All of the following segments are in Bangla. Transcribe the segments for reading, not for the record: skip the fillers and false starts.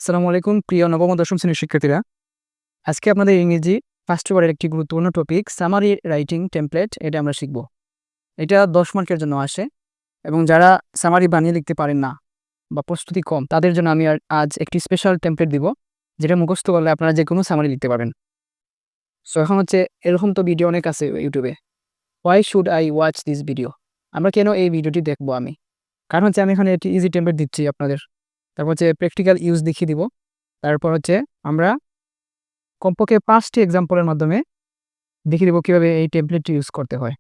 আসসালামু আলাইকুম প্রিয় নবম ও দশম শ্রেণীর শিক্ষার্থীরা। আজকে আপনাদের ইংরেজি ফার্স্ট পেপারের একটি গুরুত্বপূর্ণ টপিক সামারি রাইটিং টেমপ্লেট এটা আমরা শিখব। এটা 10 মার্কের জন্য আসে এবং যারা সামারি বানিয়ে লিখতে পারেন না বা প্রস্তুতি কম তাদের জন্য আমি আজ একটি স্পেশাল টেমপ্লেট দিব, যেটা মুখস্থ করলে আপনারা যেকোনো সামারি লিখতে পারবেন। সো এখন হচ্ছে এরকম তো ভিডিও অনেক আছে ইউটিউবে। Why should I watch this video? আমরা কেন এই ভিডিওটি দেখবো আমি? কারণ হচ্ছে আমি এখানে একটি ইজি টেমপ্লেট দিচ্ছি আপনাদের। তারপর হচ্ছে প্র্যাকটিক্যাল ইউজ দেখিয়ে দিব। তারপর হচ্ছে আমরা কমপক্ষে 5টি এক্সাম্পলের মাধ্যমে দেখিয়ে দেব কিভাবে এই টেমপ্লেটটি ইউজ করতে হয়।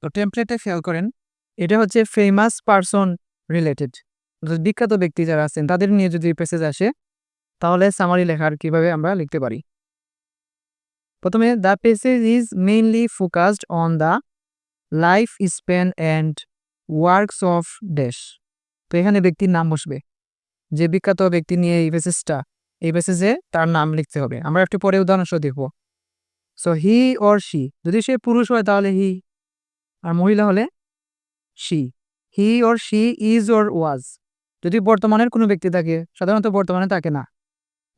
তো টেমপ্লেটে খেয়াল করেন, এটা হচ্ছে ফেমাস পারসন রিলেটেড, বিখ্যাত ব্যক্তি যারা আছেন তাদের নিয়ে যদি প্যাসেজ আসে তাহলে সামারি লেখার কিভাবে আমরা লিখতে পারি। প্রথমে the passage is mainly focused on the life span and works of dash. তো এখানে ব্যক্তির নাম বসবে, যে বিখ্যাত ব্যক্তি নিয়ে এই প্যাসেজে তার নাম লিখতে হবে। আমরা একটু পরে উদাহরণসহ দেখব। সো হি অর শি, যদি সে পুরুষ হয় তাহলে হি, আর মহিলা হলে she. He or she is or ওয়াজ, যদি বর্তমানের কোনো ব্যক্তি থাকে, সাধারণত বর্তমানে থাকে না,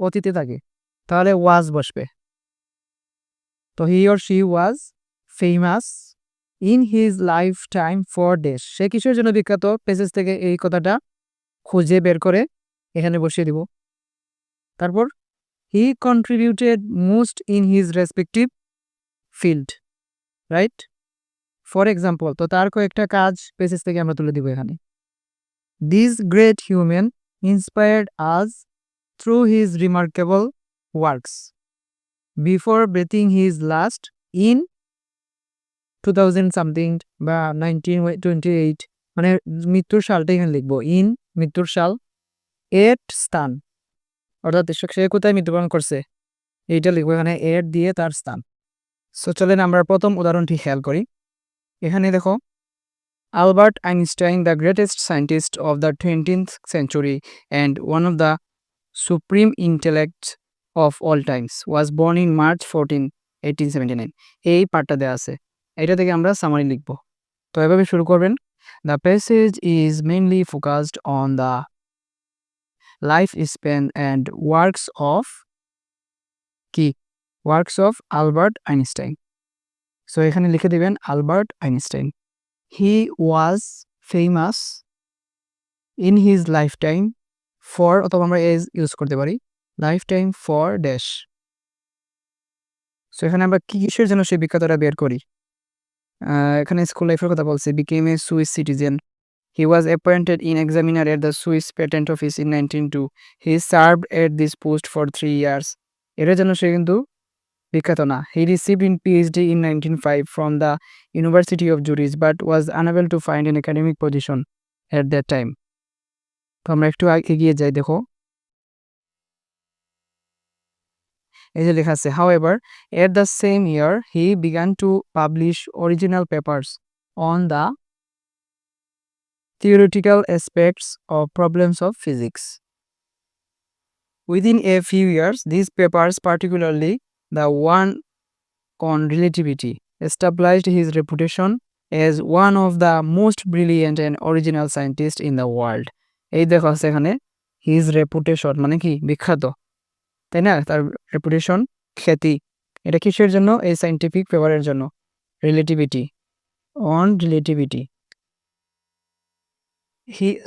অতীতে থাকে, তাহলে ওয়াজ বসবে। তো he or she was famous in his lifetime for dash. সে কিসের জন্য বিখ্যাত? পেজেস থেকে এই কথাটা খুঁজে বের করে এখানে বসিয়ে দিব। তারপর he contributed most in his respective field, right? For example, তো তার কয়েকটা কাজ পেজেস থেকে আমরা তুলে দিব এখানে। This great human inspired us through his remarkable works before breathing his last in 2000 something বা 1928, মানে মৃত্যুর সালটা এখানে লিখবো। ইন মৃত্যুর সাল, এট স্থান, অর্থাৎ সে কোথায় মৃত্যুবরণ করছে এইটা লিখবো এখানে, এট দিয়ে তার স্থান। সো চলেন আমরা প্রথম উদাহরণটি খেয়াল করি। এখানে দেখো, Albert Einstein, the greatest scientist of the 20th century and one of the supreme intellects of all times, was born in March 14, 1879. এই পার্টটা দেওয়া আছে, এটা থেকে আমরা সামারি লিখব। তো এভাবে শুরু করবেন। The passage is mainly focused on the life span and works of Albert Einstein. So এখানে লিখে দিবেন Albert Einstein. He was famous in his lifetime for, অথবা আমরা এজ ইউজ করতে পারি, লাইফটাইম ফর ড্যাশ। সো এখানে আমরা কিসের জন্য সেই বিখ্যাতটা বের করি। এখানে স্কুল লাইফের কথা বলছে। Became a Swiss citizen, he was appointed in examiner at the Swiss patent office in 1902, he served at this post for 3 years। এটার জন্য সে কিন্তু বিখ্যাত না। He received in PhD in 1905 from the university of Zurich but was unable to find an academic position at that time. তো আমরা একটু এগিয়ে যাই, দেখো এই যে লেখা আছে, however at the same year he began to publish original papers on the theoretical aspects of problems of physics. Within a few years, these papers, particularly the one on relativity, established his reputation as one of the most brilliant and original scientists in the world. এই দেখো আছে এখানে his reputation মানে কি? বিখ্যাত, তাই না? তার রেপুটেশন, খ্যাতি, এটা কিসের জন্য? এই সায়েন্টিফিক পেপারের জন্য, রিলেটিভিটি, অন রিলেটিভিটি।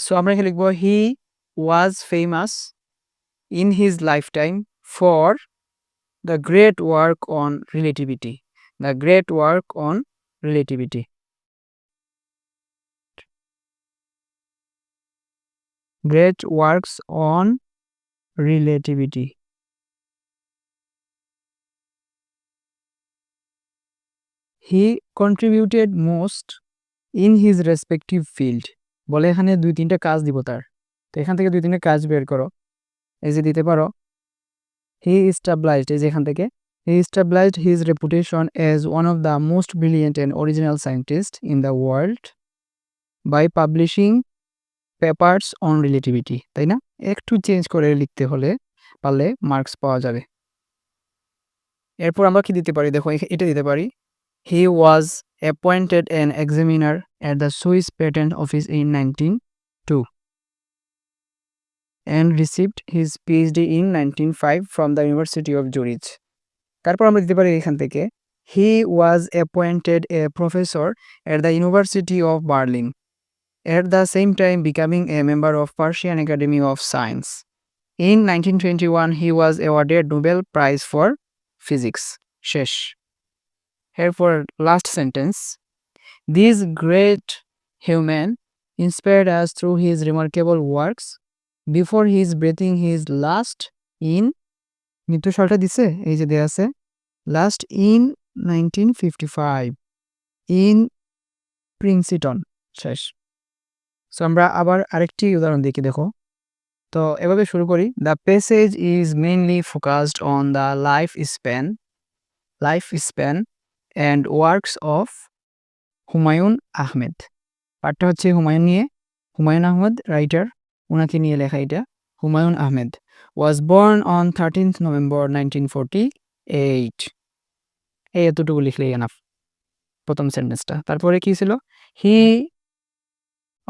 সো আমরা এখানে লিখবো he was famous in his lifetime for the great work on relativity, the great work on relativity. Great works on relativity. He contributed most in his respective field, বলে এখানে 2-3টা কাজ দিব তার। তো এখান থেকে 2-3টা কাজ বের করো, এই যে দিতে পারো। হি এস্টাবলিশড, এই যে এখান থেকে, he established his reputation as one of the most brilliant and original scientist in the world by publishing papers on relativity, তাই না? একটু চেঞ্জ করে লিখতে হলে পারলে মার্কস পাওয়া যাবে। এরপর আমরা কি দিতে পারি, দেখো এটা দিতে পারি, he was appointed an examiner at the Swiss patent office in 1902। and received his PhD in 1905 from the University of Zurich. তারপর আমরা দিতে পারি এখান থেকে he was appointed a professor at the University of Berlin, at the same time becoming a member of Persian Academy of Science. In 1921 he was awarded Nobel Prize for Physics. শেষ। এরপর last sentence, this great human inspired us through his remarkable works before his breathing his last in মৃত্যু সালটা দিছে এই যে দেয়া আছে last in 1955 in প্রিন্সিটন। শেষ। সো আমরা আবার আরেকটি উদাহরণ দেখি দেখো। তো এভাবে শুরু করি। The passage is mainly focused on the life span and works of Humayun Ahmed. পার্টটা হচ্ছে হুমায়ুন নিয়ে, হুমায়ুন আহমেদ রাইটার, ওনাকে নিয়ে লেখা এটা। Humayun Ahmed was born on 13th November 1948. এই এতটুকু লিখলেই এনাফ প্রথম সেন্টেন্সটা। তারপরে কি ছিল? হি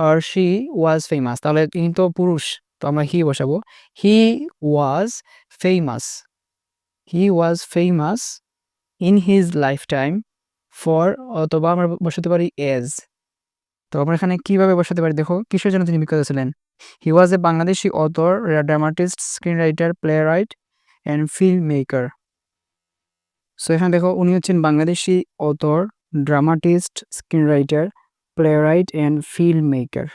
or she was famous, তাহলে ইনি তো পুরুষ, তো আমরা হি বসাবো। He was famous in his lifetime for, অথবা আমরা বসাতে পারি এজ। তো আমরা এখানে কিভাবে বসাতে পারি দেখো, কিসের জন্য তিনি বিখ্যাত ছিলেন? He was a Bangladeshi author, dramatist, screenwriter, playwright and filmmaker. So এখানে দেখো উনি হচ্ছেন Bangladeshi author, dramatist, screenwriter, playwright and filmmaker.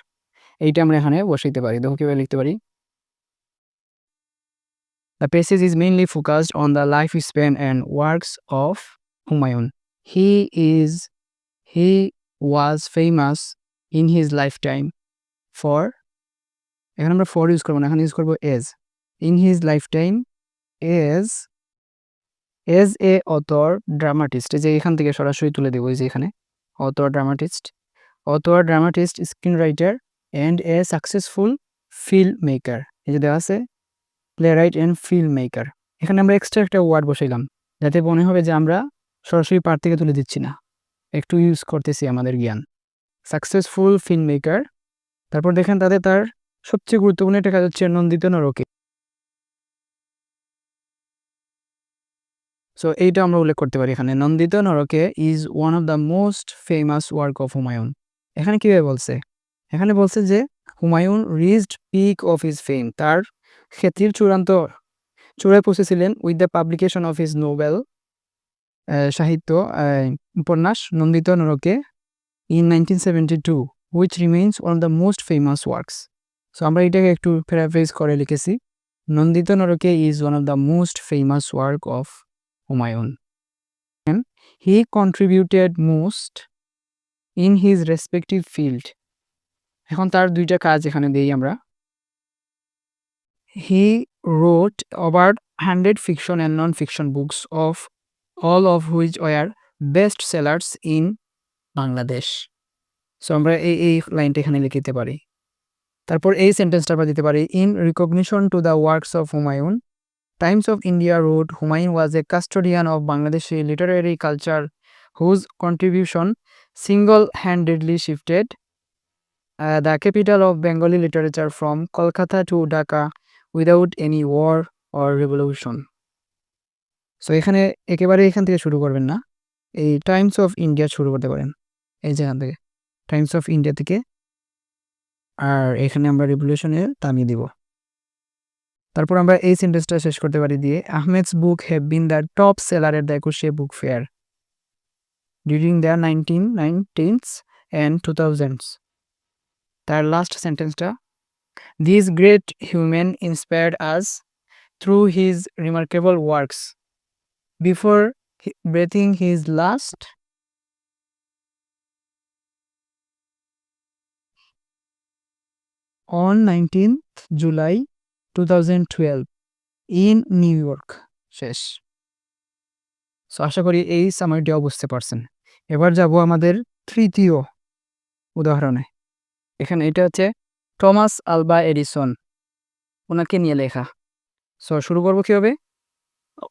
এইটা আমরা এখানে বসাইতে পারি। দেখো কীভাবে লিখতে পারি। The passage is mainly focused on the life span and works of Humayun. He was famous in his lifetime for, এখানে আমরা ফর ইউজ করবো না, এখানে ইউজ করবো as. In his life time as a author, dramatist, যে এখান থেকে সরাসরি তুলে দেবো, যে এখানে author dramatist, screenwriter and a successful filmmaker. এই যে দেওয়া আছে playwright and filmmaker. এখানে আমরা এক্সট্রা একটা ওয়ার্ড বসাইলাম যাতে মনে হবে যে আমরা সরাসরি পার্ট থেকে তুলে দিচ্ছি না, একটু ইউজ করতেছি আমাদের জ্ঞান। Successful film maker. তারপর দেখেন তার সবচেয়ে গুরুত্বপূর্ণ একটা কাজ হচ্ছে নন্দিত নরকে। সো এইটা আমরা উল্লেখ করতে পারি এখানে। Nondito Noroke is one of the most famous work of Humayun. এখানে কীভাবে বলছে? এখানে বলছে যে Humayun reached peak of his fame, তার খ্যাতির চূড়ায় পৌঁছেছিলেন with the publication of his novel সাহিত্য উপন্যাস Nondito Noroke in 1972, which remains one of the most famous works. So আমরা এটাকে একটু প্যারাফ্রেজ করে লিখেছি, Nondito Noroke is one of the most famous work of Humayun. He contributed most in his respective field. এখন তার দুইটা কাজ এখানে দেই আমরা। He wrote about 100 fiction and non-fiction books, of all of which were best sellers in Bangladesh. So আমরা এই লাইনটা এখানে লিখে দিতে পারি। তারপর এই সেন্টেন্সটা আমরা দিতে পারি, in recognition to the works of Humayun, Times of India wrote Humayun was a custodian of Bangladeshi literary culture whose contribution single-handedly shifted the capital of Bengali literature from Kolkata to Dhaka without any war or revolution. So এখানে একেবারে এখান থেকে শুরু করবেন না, এই টাইমস অফ ইন্ডিয়া শুরু করতে পারেন, এই যেখান থেকে টাইমস অফ ইন্ডিয়া থেকে, আর এখানে আমরা রেভলিউশনে থামিয়ে দিব। তারপর আমরা এই সেন্টেন্সটা শেষ করতে পারি দিয়ে, Ahmed's book have been the top seller at the 21শে book fair during the 1990s and 2000s। তার লাস্ট সেন্টেন্সটা, this great human inspired us through his remarkable works before breathing his last on 19th July 2012 in New York. শেষ। সো আশা করি এই সামারিটাও বুঝতে পারছেন। এবার যাব আমাদের তৃতীয় উদাহরণে। এখানে এটা হচ্ছে টমাস আলভা এডিসন, ওনাকে নিয়ে লেখা। সো শুরু করবো কীভাবে?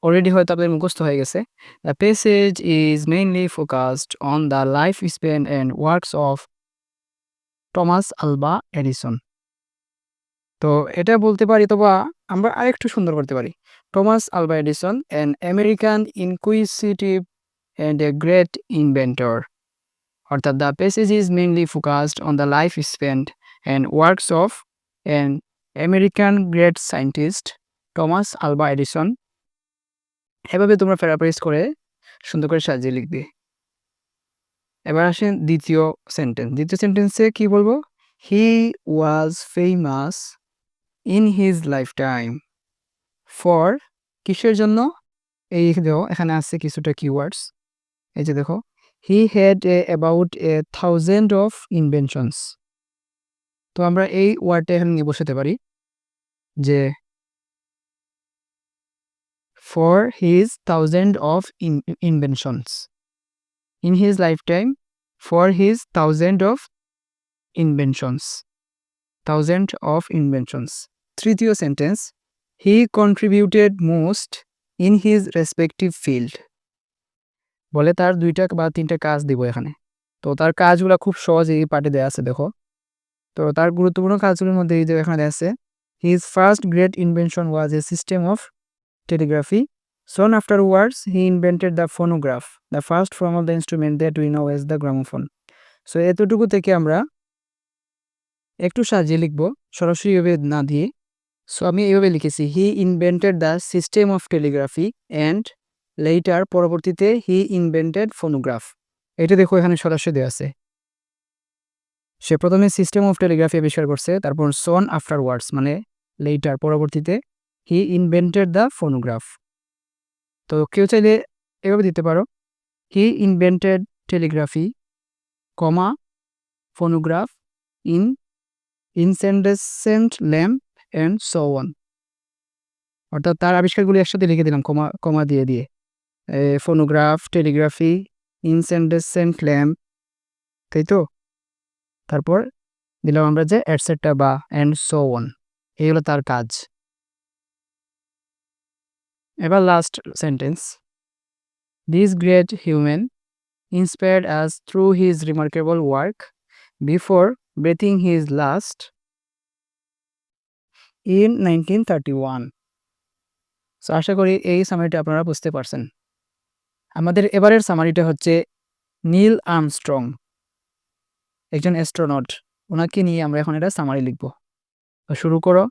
অলরেডি হয়তো আপনাদের মুখস্থ হয়ে গেছে। The passage is mainly focused on the life span and works of Thomas Alva Edison. তো এটা বলতে পারি, অথবা আমরা আরেকটু সুন্দর করতে পারি। Thomas Alva Edison, an American inquisitive and a great inventor. অর্থাৎ the passage is mainly focused on the life span and works of an American great scientist Thomas Alva Edison. এভাবে তোমরা প্যারাফ্রেজ করে সুন্দর করে সাজিয়ে লিখবে। এবার আসেন দ্বিতীয় সেন্টেন্স। দ্বিতীয় সেন্টেন্সে কি বলবো? He was famous in his lifetime for, কিসের জন্য? এই দেখো এখানে আছে কিছুটা কিওয়ার্ডস। এই যে দেখো, he had about 1000 of inventions. তো আমরা এই ওয়ার্ডটা এখানে নিয়ে বসাতে পারি যে for his 1000 of inventions in his lifetime, for his 1000 of inventions, 1000 of inventions. তৃতীয় sentence, he contributed most in his respective field. বলে তার 2টা বা 3টা কাজ দিব এখানে। তো তার কাজগুলো খুব সহজে এই পার্টে দেওয়া আছে দেখো। তো তার গুরুত্বপূর্ণ কাজগুলোর মধ্যে এই যে এখানে দেওয়া আছে, his first great invention was a system of টেলিগ্রাফি। Soon afterwards, he invented the phonograph, the first form of the instrument that we know as the gramophone. So এতটুকু থেকে আমরা একটু সাজিয়ে লিখব, সরাসরি এভাবে না দিয়ে। সো আমি এইভাবে লিখেছি, he invented the system of telegraphy and letter, পরবর্তীতে হি ইনভেন্টেড ফোনোগ্রাফ। এটা দেখো এখানে সরাসরি দেওয়া আছে। সে প্রথমে সিস্টেম অফ টেলিগ্রাফি আবিষ্কার করছে, তারপর সন আফটারওয়ার্ডস মানে লেটার, পরবর্তীতে হি ইনভেন্টেড দ্য ফোনোগ্রাফ। তো কেউ চাইলে এভাবে দিতে পারো, he invented telegraphy, comma phonograph in incandescent lamp and so on. অর্থাৎ তার আবিষ্কারগুলি একসাথে লিখে দিলাম কমা কমা দিয়ে দিয়ে, ফোনোগ্রাফ, টেলিগ্রাফি, ইনসেন্ডেসেন্ট ল্যাম্প, তাই তো? তারপর দিলাম আমরা যে এটসেট্রা বা অ্যান্ড সো অন, এই হলো তার কাজ। এবার last sentence, this great human inspired us through his remarkable work before breathing his last in 1931. So আশা করি এই সামারিটা আপনারা বুঝতে পারছেন। আমাদের এবারের সামারিটা হচ্ছে নীল আর্মস্ট্রং, একজন অ্যাস্ট্রোনট, ওনাকে নিয়ে আমরা এখন এটা সামারি লিখব। তো শুরু করো।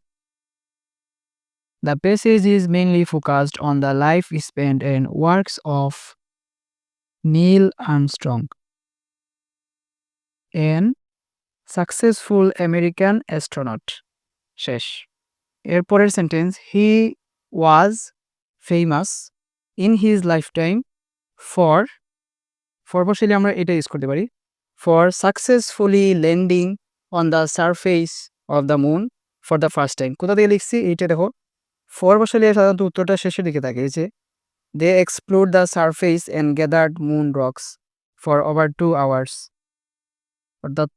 The passage is mainly focused on the life spent and works of Neil Armstrong, an successful American astronaut. শেষ। এরপরের sentence, he was famous in his lifetime for, for বসাইলে আমরা এটা ইউজ করতে পারি, for successfully landing on the surface of the moon for the first time. কোথা থেকে লিখছি এইটা দেখো, ফর বসাইলে সাধারণত উত্তরটা শেষের দিকে থাকে। এই যে they explore the surface and gathered moon rocks for over 2 hours, অর্থাৎ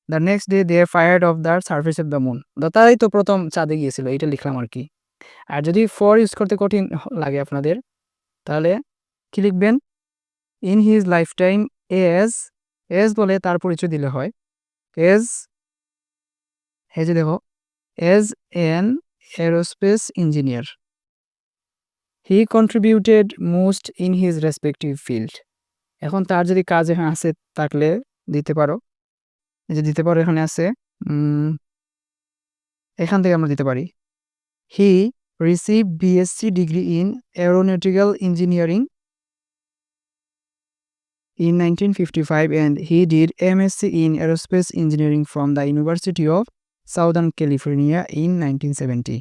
the next day they fired off the surface of the moon. তারাই তো প্রথম চাঁদে গিয়েছিল, এটা লিখলাম আর কি। আর যদি ফর ইউজ করতে কঠিন লাগে আপনাদের, তাহলে কি লিখবেন, in his life time as, as বলে তার পরিচয় দিলে হয়, এজ, এই যে দেখো, as an aerospace engineer, he contributed most in his respective field. এখন তার যদি কাজ এখানে আছে থাকলে দিতে পারো, এই যে দিতে পারো এখানে আছে, এখান থেকে আমরা দিতে পারি, হি receive BSc degree in aeronautical engineering in 1955 and he did MSc in Aerospace Engineering from the University of Southern California in 1970.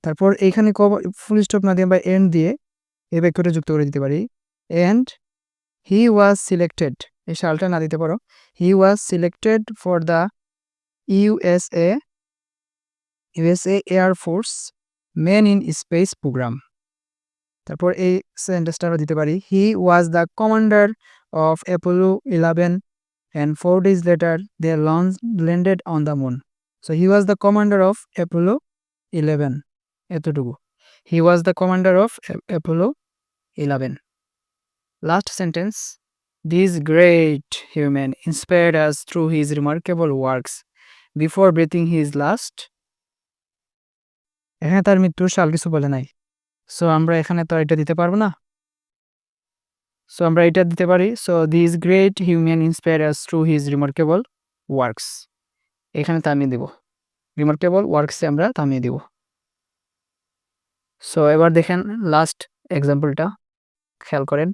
তারপর এইখানে ফুল স্টপ না দিয়ে বা এন্ড দিয়ে এই বাক্যটা যুক্ত করে দিতে পারি, and he was selected, এই সালটা না দিতে পারো, he was selected for the USA Air Force Men in Space program. তারপর এই সেন্টেন্সটা দিতে পারি, he was the commander of Apollo 11 and 4 days later they landed on the moon. So he was the commander of Apollo 11. এতটুকু, he was the commander of Apollo 11. Last sentence, this great human inspired us through his remarkable works before breathing his last এখানে তার মৃত্যুর সাল কিছু বলে নাই। সো আমরা এখানে তো এটা দিতে পারবো না। সো আমরা এটা দিতে পারি। So this great human inspire us through his remarkable works. এখানে থামিয়ে দিব। রিমার্কেবল ওয়ার্কসে আমরা থামিয়ে দিব। সো এবার দেখেন লাস্ট এক্সাম্পলটা খেয়াল করেন।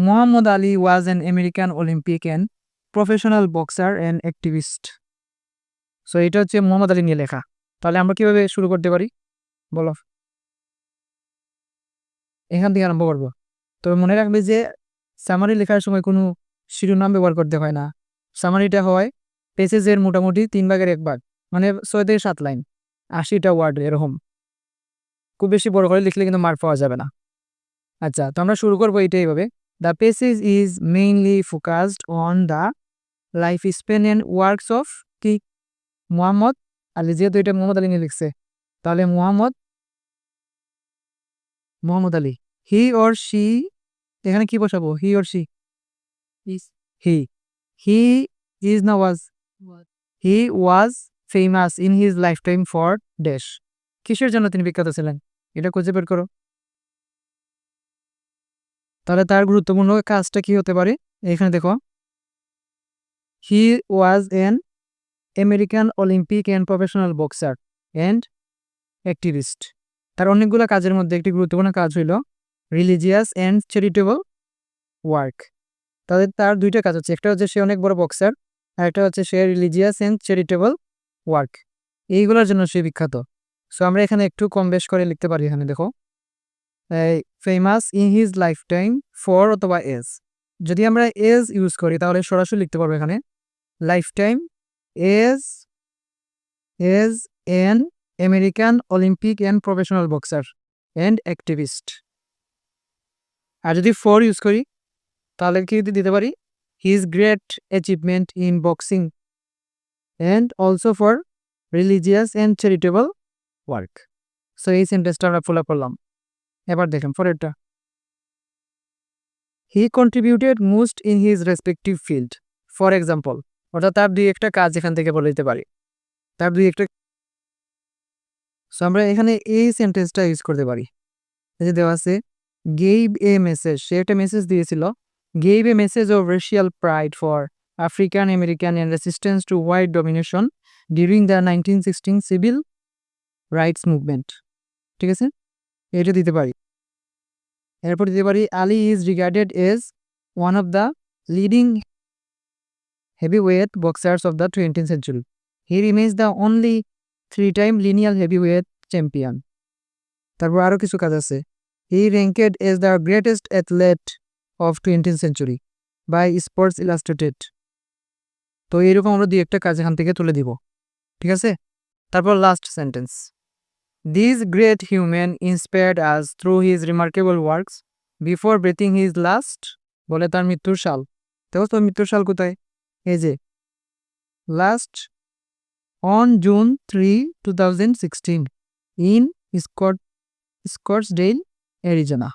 মোহাম্মদ আলী ওয়াজ an American Olympic and professional boxer and activist. So এটা হচ্ছে মোহাম্মদ আলী নিয়ে লেখা। তাহলে আমরা কিভাবে শুরু করতে পারি বলো? এখান থেকে আরম্ভ করবো। তো মনে রাখবে যে সামারি লেখার সময় কোনো শিরোনাম ব্যবহার করতে হয় না। সামারিটা হয় পেসেজের মোটামুটি 3 ভাগের 1 ভাগ, মানে 6 থেকে 7 লাইন, 80টা ওয়ার্ড এরকম। খুব বেশি বড় করে লিখলে কিন্তু মার্ক পাওয়া যাবে না। আচ্ছা, তো আমরা শুরু করবো এইভাবে। The passage is mainly focused on the life Spain and works of কি মোহাম্মদ আলী। যেহেতু এটা মোহাম্মদ আলী নিয়ে লিখছে, তাহলে Muhammad Ali. He or she, এখানে কি বসাবো? He or she? He he is না was? He was famous in his lifetime for dash. কিসের জন্য তিনি বিখ্যাত ছিলেন? এটা খুঁজে বের করো। তাহলে তার গুরুত্বপূর্ণ কাজটা কি হতে পারে? এখানে দেখো, he was an American Olympic and professional boxer and activist. তার অনেকগুলো কাজের মধ্যে একটি গুরুত্বপূর্ণ কাজ হইল রিলিজিয়াস অ্যান্ড চ্যারিটেবল ওয়ার্ক। তার 2টা কাজ হচ্ছে, একটা হচ্ছে সে অনেক বড় বক্সার, আর একটা হচ্ছে সে রিলিজিয়াস অ্যান্ড চ্যারিটেবল ওয়ার্ক, এইগুলোর জন্য সে বিখ্যাত। সো আমরা এখানে একটু কম বেশ করে লিখতে পারি। এখানে দেখো, famous in his lifetime for অথবা এজ। যদি আমরা এজ ইউজ করি তাহলে সরাসরি লিখতে পারবো এখানে life time as an American Olympic and professional boxer and activist. আর যদি ফর ইউজ করি তাহলে কি দিতে পারি? His great achievement in boxing and also for religious and charitable work. So এই সেন্টেন্সটা আমরা ফলো করলাম। এবার দেখেন পরেরটা, he contributed most in his respective field. For example, অর্থাৎ তার 2-1টা কাজ এখান থেকে বলে দিতে পারি। তার 2-1টা। সো আমরা এখানে এই সেন্টেন্সটা ইউজ করতে পারি। এই যে দেওয়া আছে, গেইভ এ মেসেজ, সে একটা মেসেজ দিয়েছিল। Gave a message of racial pride for African American and resistance to white domination during the 1916 civil rights movement. ঠিক আছে, এটা দিতে পারি। এরপর দিতে পারি, Ali is regarded as one of the leading heavyweight boxers of the 20th century. He remains the only 3-time lineal heavyweight champion. তারপর আরও কিছু কাজ আছে। He ranked as the greatest athlete of 20th century by Sports Illustrated. তো এরকম আমরা 2-1টা কাজ এখান থেকে তুলে দিব। ঠিক আছে, তারপর last sentence, this great human inspired us through his remarkable works before breathing his last. বলে তার মৃত্যুর সাল। দেখো তো মৃত্যুর সাল কোথায়? এই যে last on June 3, 2016 in Scottsdale, Arizona.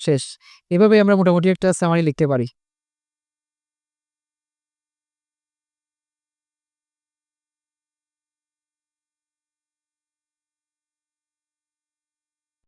শেষ। এভাবে আমরা মোটামুটি একটা সামারি লিখতে পারি।